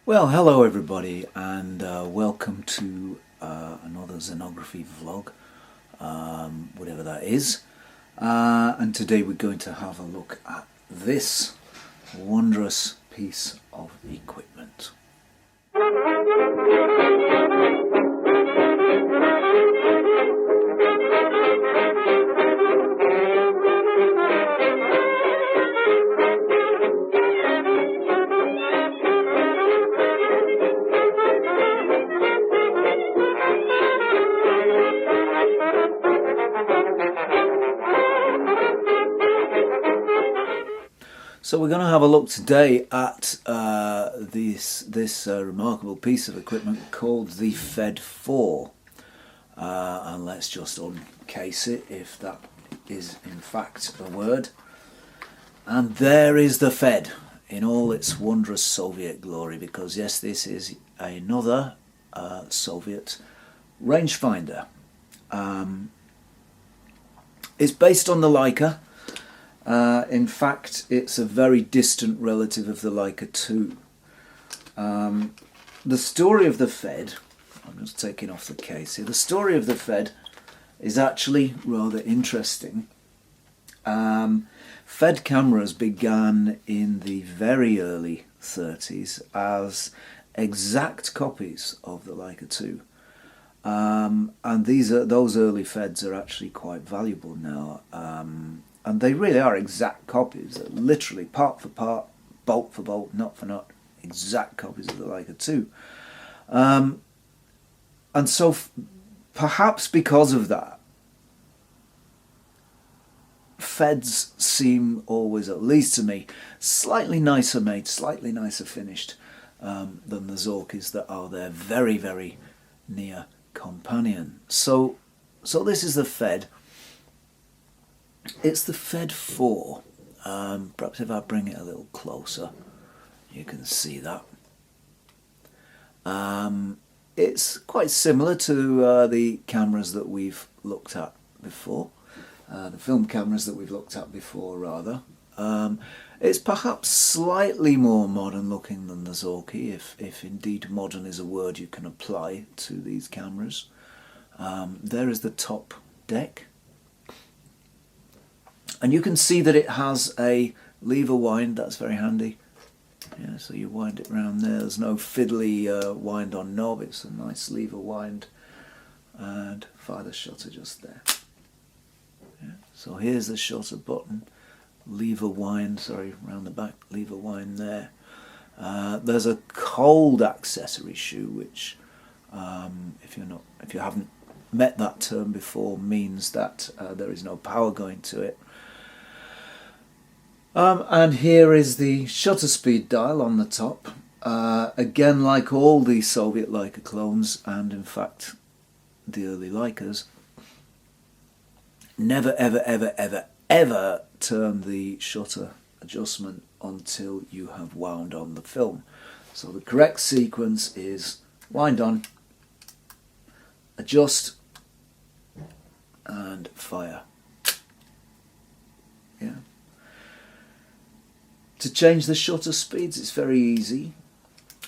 Well, hello everybody, and welcome to another xenography vlog, whatever that is. And today we're going to have a look at this wondrous piece of equipment. So we're going to have a look today at this remarkable piece of equipment called the Fed 4. And let's just uncase it, if that is in fact a word. And there is the Fed in all its wondrous Soviet glory, because yes, this is another Soviet rangefinder. It's based on the Leica. In fact, it's a very distant relative of the Leica 2. The story of the Fed, I'm just taking off the case here, the story of the Fed is actually rather interesting. Fed cameras began in the very early 30s as exact copies of the Leica 2. And those early Feds are actually quite valuable now. And they really are exact copies, literally part for part, bolt for bolt, nut for nut, exact copies of the Leica 2. And so perhaps because of that, Feds seem always, at least to me, slightly nicer made, slightly nicer finished than the Zorkis that are their very, very near companion. So this is the Fed. It's the Fed 4. Perhaps if I bring it a little closer, you can see that. It's quite similar to the cameras that we've looked at before, the film cameras that we've looked at before, rather. It's perhaps slightly more modern looking than the Zorki, if indeed modern is a word you can apply to these cameras. There is the top deck. And you can see that it has a lever wind. That's very handy. Yeah, so you wind it round there. There's no fiddly wind on knob. It's a nice lever wind. And fire the shutter just there. Yeah, so here's the shutter button. Lever wind, sorry, round the back. Lever wind there. There's a cold accessory shoe, which, if you haven't met that term before, means that there is no power going to it. And here is the shutter speed dial on the top. Again, like all the Soviet Leica clones, and in fact the early Leicas, never ever ever ever ever turn the shutter adjustment until you have wound on the film. So the correct sequence is wind on, adjust, and fire. Yeah. To change the shutter speeds, it's very easy,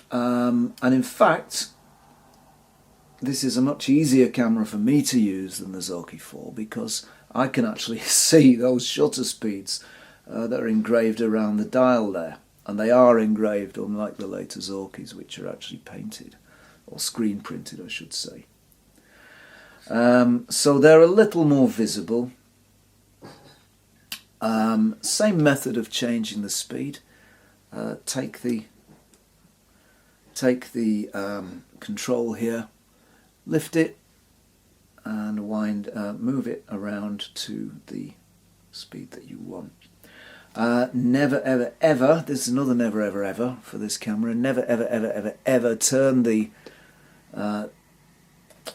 and in fact this is a much easier camera for me to use than the Zorki 4, because I can actually see those shutter speeds that are engraved around the dial there, and they are engraved, unlike the later Zorkis, which are actually painted, or screen printed I should say. So they're a little more visible. Same method of changing the speed. Take the control here, lift it, and move it around to the speed that you want. Never ever ever, this is another never ever ever for this camera, never ever ever ever ever turn the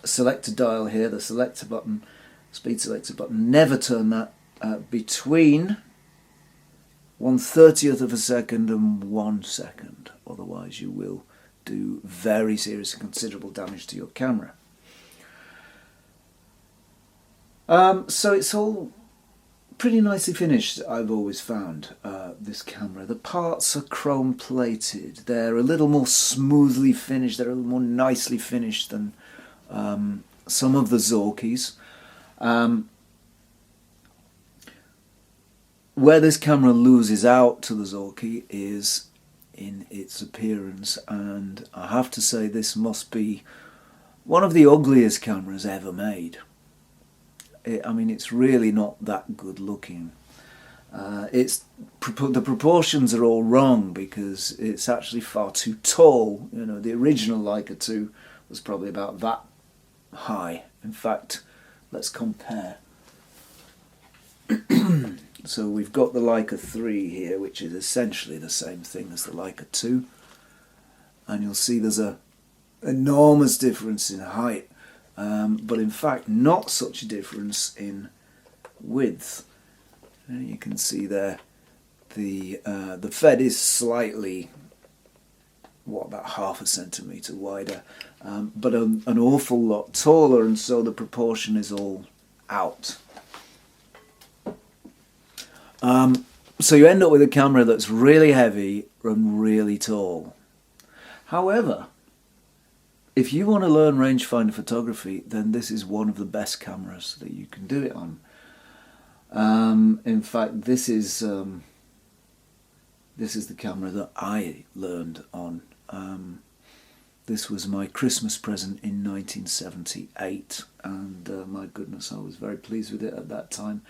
selector dial here, the selector button, speed selector button, never turn that between 1/30th of a second and 1 second, otherwise you will do very serious and considerable damage to your camera. So it's all pretty nicely finished, I've always found, this camera. The parts are chrome plated. They're a little more smoothly finished. They're a little more nicely finished than some of the Zorkis. Where this camera loses out to the Zorki is in its appearance, and I have to say this must be one of the ugliest cameras ever made. I mean, it's really not that good looking. The proportions are all wrong because it's actually far too tall. You know, the original Leica 2 was probably about that high. In fact, let's compare. So we've got the Leica 3 here, which is essentially the same thing as the Leica 2, and you'll see there's a enormous difference in height, but in fact not such a difference in width. You can see there the FED is slightly, about half a centimetre wider, but an awful lot taller, and so the proportion is all out. So you end up with a camera that's really heavy and really tall. However, if you want to learn rangefinder photography, then this is one of the best cameras that you can do it on. In fact, this is the camera that I learned on. This was my Christmas present in 1978, and my goodness, I was very pleased with it at that time.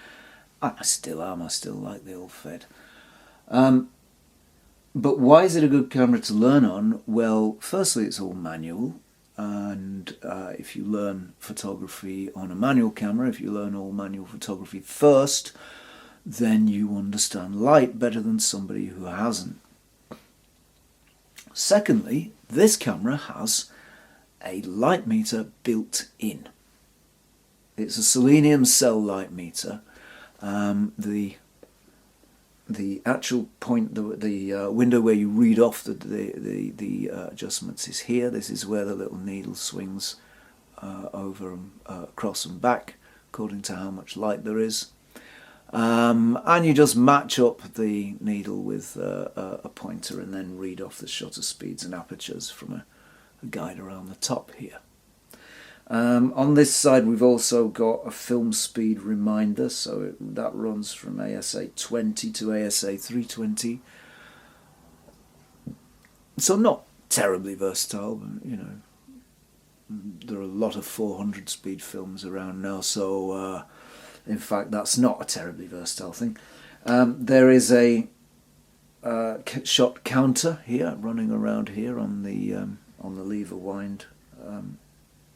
I still am. I still like the old FED. But why is it a good camera to learn on? Well, firstly, it's all manual, and if you learn photography on a manual camera, if you learn all manual photography first, then you understand light better than somebody who hasn't. Secondly, this camera has a light meter built in. It's a selenium cell light meter. The actual point, the window where you read off the adjustments is here. This is where the little needle swings over and across and back according to how much light there is. And you just match up the needle with a pointer and then read off the shutter speeds and apertures from a guide around the top here. On this side we've also got a film speed reminder, so that runs from ASA 20 to ASA 320. So not terribly versatile, but you know, there are a lot of 400 speed films around now, so in fact that's not a terribly versatile thing. There is a shot counter here running around here on the lever wind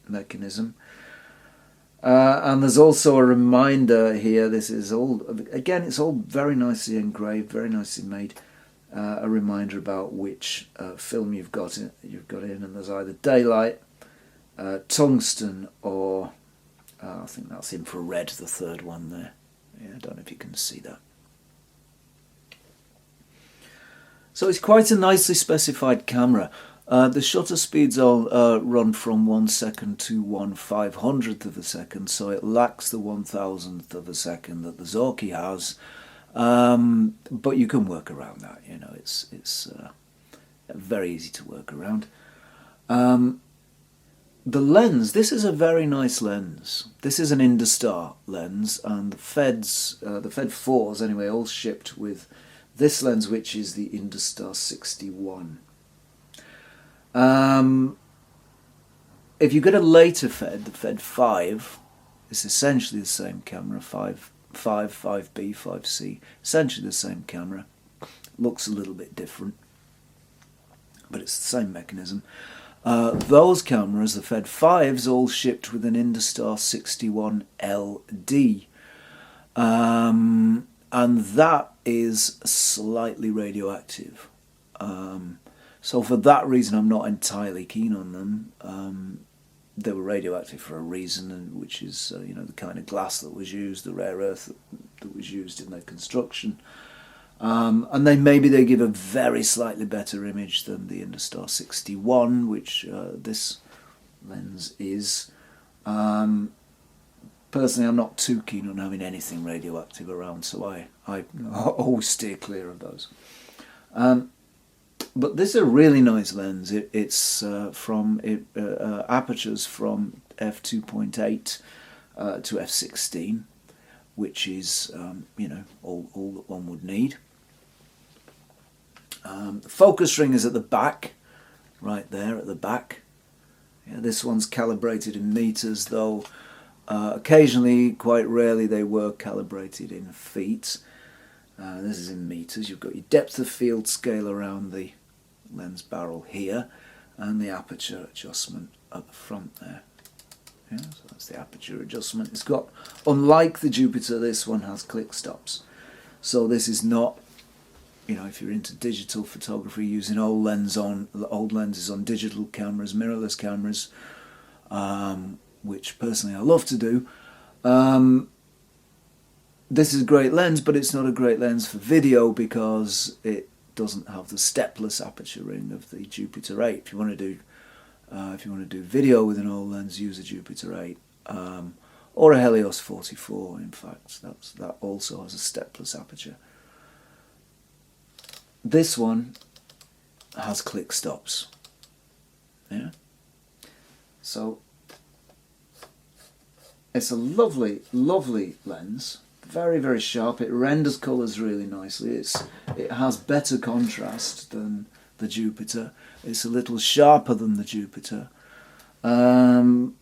mechanism, and there's also a reminder here. This is all, again, it's all very nicely engraved, very nicely made. A reminder about which film you've got in, and there's either daylight, tungsten, or I think that's infrared, the third one there. Yeah, I don't know if you can see that. So it's quite a nicely specified camera. The shutter speeds all run from 1 second to 1/500th of a second, so it lacks the 1,000th of a second that the Zorki has, but you can work around that. You know, it's very easy to work around. The lens, this is a very nice lens. This is an Industar lens, and the Fed 4s anyway, all shipped with this lens, which is the Industar 61. If you get a later Fed, the Fed 5, it's essentially the same camera, 5B, 5C, essentially the same camera. Looks a little bit different, but it's the same mechanism. Those cameras, the Fed 5s, all shipped with an Industar 61 LD, and that is slightly radioactive. So for that reason, I'm not entirely keen on them. They were radioactive for a reason, which is you know, the kind of glass that was used, the rare earth that was used in their construction. And maybe they give a very slightly better image than the Industar 61, which this lens is. But personally, I'm not too keen on having anything radioactive around, so I always steer clear of those. But this is a really nice lens. It's from apertures from f2.8 to f16, which is all that one would need. The focus ring is at the back, right there at the back. Yeah, this one's calibrated in meters, though occasionally, quite rarely, they were calibrated in feet. This is in meters. You've got your depth of field scale around the lens barrel here, and the aperture adjustment at the front there. Yeah, so that's the aperture adjustment. It's got, unlike the Jupiter, this one has click stops. So this is not, if you're into digital photography, using old lenses on digital cameras, mirrorless cameras, which personally I love to do. This is a great lens, but it's not a great lens for video because it doesn't have the stepless aperture ring of the Jupiter 8. If you want to do video with an old lens, use a Jupiter 8 or a Helios 44. In fact, that also has a stepless aperture. This one has click stops. Yeah. So it's a lovely, lovely lens. Very, very sharp. It renders colours really nicely. It has better contrast than the Jupiter. It's a little sharper than the Jupiter. And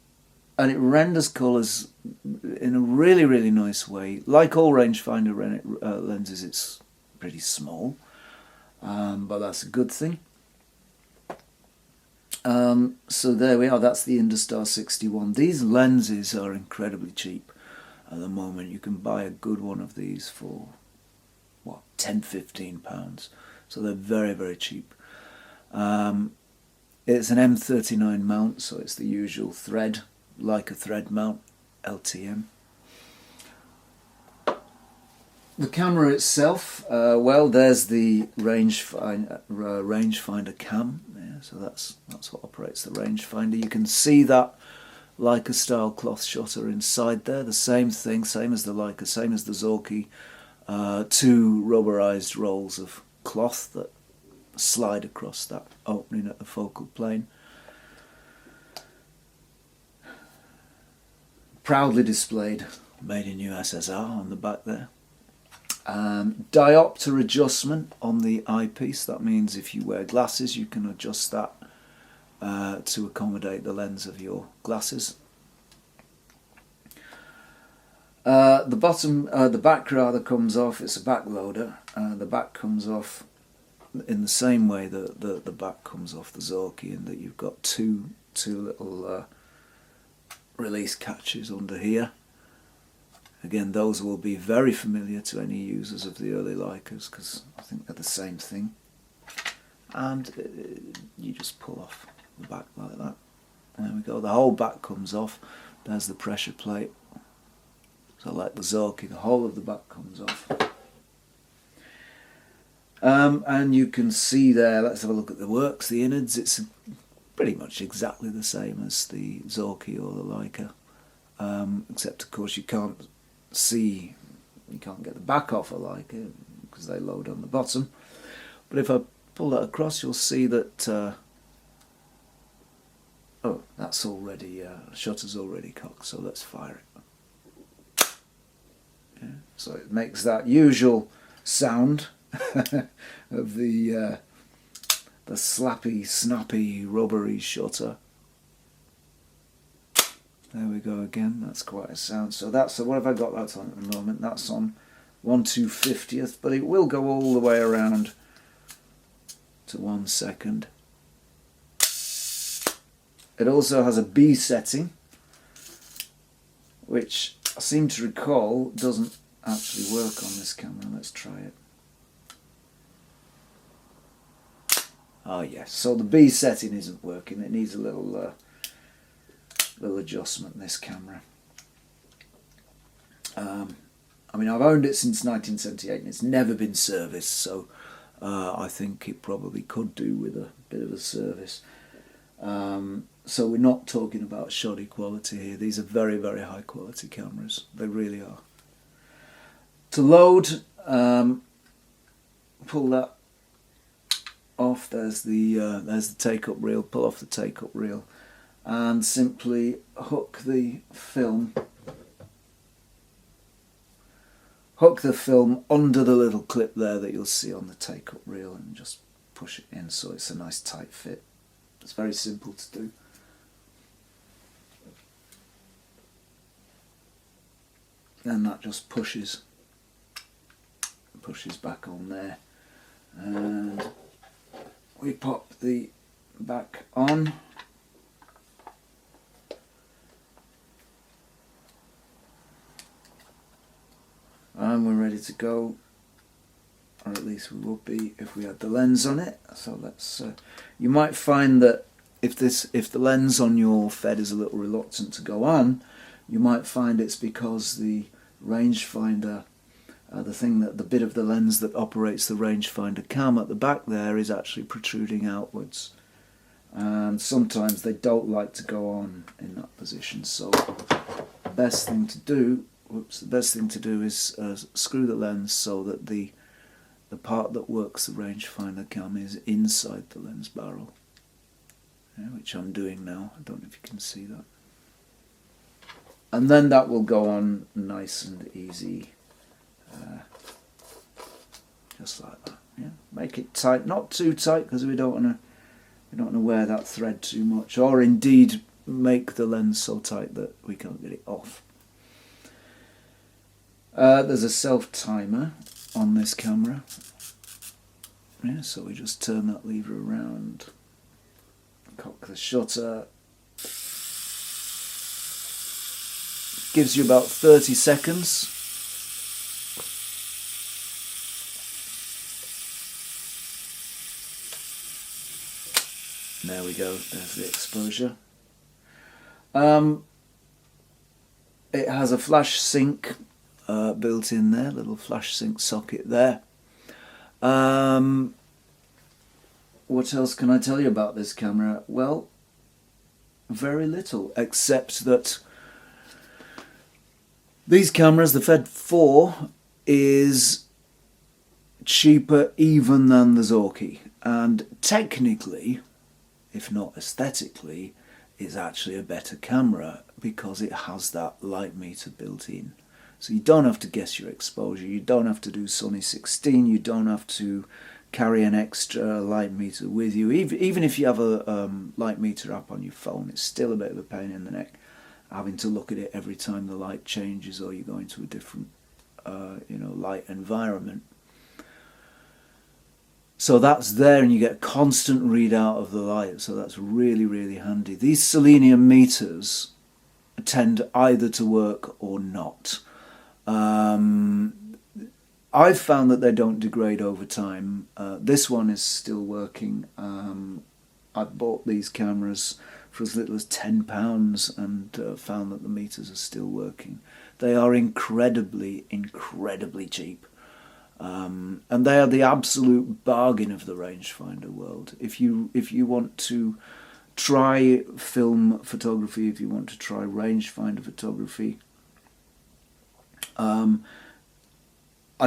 it renders colours in a really, really nice way. Like all rangefinder lenses, it's pretty small, but that's a good thing. So there we are. That's the Industar 61. These lenses are incredibly cheap at the moment. You can buy a good one of these for what, £10–15. So they're very, very cheap. It's an M39 mount, so it's the usual thread, like a thread mount, LTM. The camera itself, well, there's the rangefinder cam. Yeah, so that's what operates the rangefinder. You can see that Leica style cloth shutter inside there. The same thing, same as the Leica, same as the Zorki. Two rubberized rolls of cloth that slide across that opening at the focal plane. Proudly displayed, made in USSR on the back there. Diopter adjustment on the eyepiece. That means if you wear glasses, you can adjust that to accommodate the lens of your glasses. The back rather comes off. It's a back loader. The back comes off in the same way that the back comes off the Zorki, in that you've got two little release catches under here. Again, those will be very familiar to any users of the early Leicas because I think they're the same thing. And you just pull off the back like that. There we go. The whole back comes off. There's the pressure plate. So like the Zorki, the whole of the back comes off. And you can see there, let's have a look at the works, the innards. It's pretty much exactly the same as the Zorki or the Leica. Except of course you can't get the back off a Leica because they load on the bottom. But if I pull that across, you'll see that that's already shutter's already cocked. So let's fire it. Yeah, so it makes that usual sound of the slappy, snappy, rubbery shutter. There we go again. That's quite a sound. So what have I got that on at the moment? That's on 1/250th, but it will go all the way around to 1 second. It also has a B setting, which I seem to recall doesn't actually work on this camera. Let's try it. Oh yes, so the B setting isn't working. It needs a little adjustment in this camera. I mean, I've owned it since 1978 and it's never been serviced, so I think it probably could do with a bit of a service. So we're not talking about shoddy quality here. These are very, very high quality cameras. They really are. To load, pull that off. There's the take-up reel. Pull off the take-up reel, and simply hook the film. Hook the film under the little clip there that you'll see on the take-up reel, and just push it in so it's a nice tight fit. It's very simple to do. Then that just pushes back on there, and we pop the back on. And we're ready to go, or at least we would be if we had the lens on it. So let's. You might find that if the lens on your Fed is a little reluctant to go on, you might find it's because the rangefinder, the bit of the lens that operates the rangefinder cam at the back there is actually protruding outwards, and sometimes they don't like to go on in that position. So the best thing to do. The best thing to do is screw the lens so that the part that works the rangefinder cam is inside the lens barrel, which I'm doing now. I don't know if you can see that. And then that will go on nice and easy, just like that. Yeah, make it tight, not too tight, because we don't want to wear that thread too much, or indeed make the lens so tight that we can't get it off. There's a self-timer on this camera, so we just turn that lever around, cock the shutter, gives you about 30 seconds. There we go, there's the exposure. It has a flash sync built in there, little flash sync socket there. What else can I tell you about this camera? Well, very little, except that these cameras, the Fed 4, is cheaper even than the Zorki, and technically, if not aesthetically, is actually a better camera because it has that light meter built in. So you don't have to guess your exposure, you don't have to do Sunny 16, you don't have to carry an extra light meter with you. Even if you have a light meter app on your phone, it's still a bit of a pain in the neck having to look at it every time the light changes or you go into a different light environment. So that's there, and you get a constant readout of the light, so that's really, really handy. These selenium meters tend either to work or not. I've found that they don't degrade over time. This one is still working. I bought these cameras for as little as £10 and found that the meters are still working. They are incredibly, incredibly cheap. And they are the absolute bargain of the rangefinder world. If you want to try film photography, if you want to try rangefinder photography, I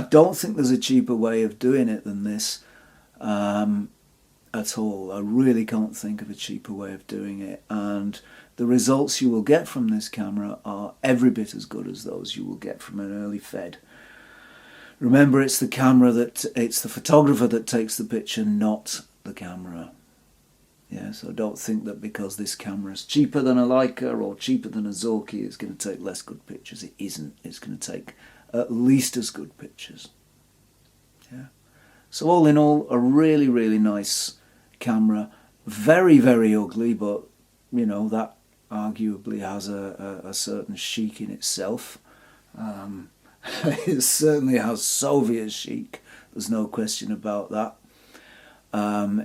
don't think there's a cheaper way of doing it than this at all. I really can't think of a cheaper way of doing it, and the results you will get from this camera are every bit as good as those you will get from an early Fed. Remember, it's the photographer that takes the picture, not the camera. Yeah, so don't think that because this camera is cheaper than a Leica or cheaper than a Zorki, it's going to take less good pictures. It isn't. It's going to take at least as good pictures. Yeah. So all in all, a really, really nice camera. Very, very ugly, but that arguably has a certain chic in itself. It certainly has Soviet chic, there's no question about that.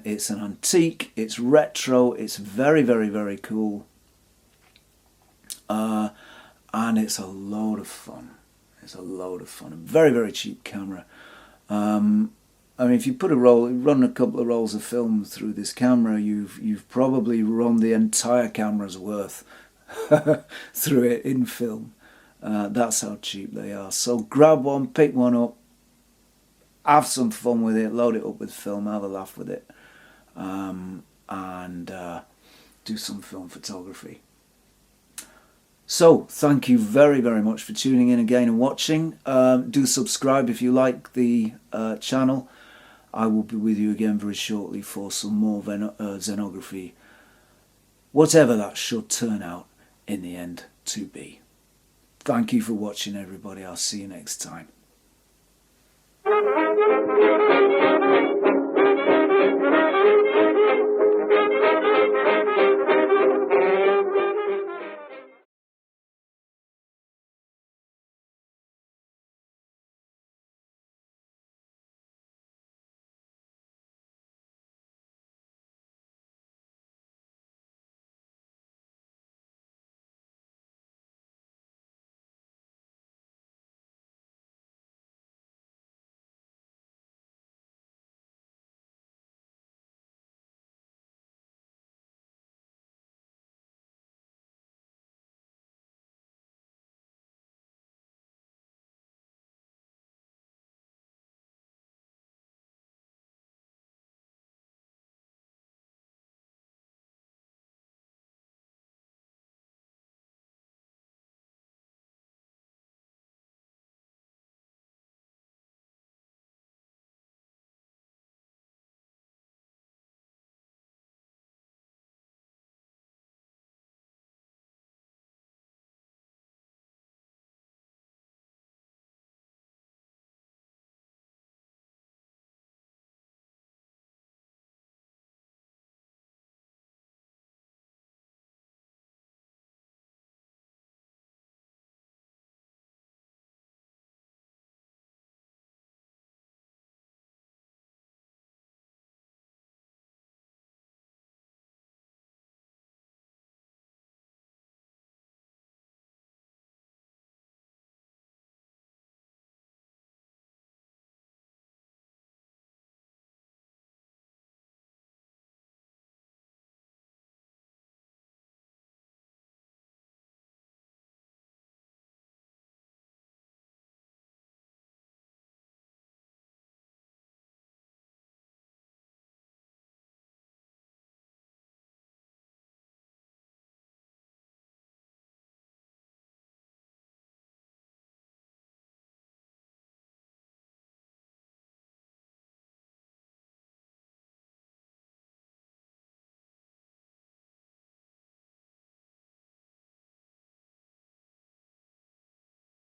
It's an antique, it's retro, it's very, very, very cool, and it's a load of fun. It's a load of fun. A very, very cheap camera. I mean, if you run a couple of rolls of film through this camera, you've probably run the entire camera's worth through it in film. That's how cheap they are. So grab one, pick one up, have some fun with it, load it up with film, have a laugh with it, and do some film photography. So thank you very, very much for tuning in again and watching. Do subscribe if you like the channel. I will be with you again very shortly for some more xenography, whatever that should turn out in the end to be. Thank you for watching, everybody. I'll see you next time.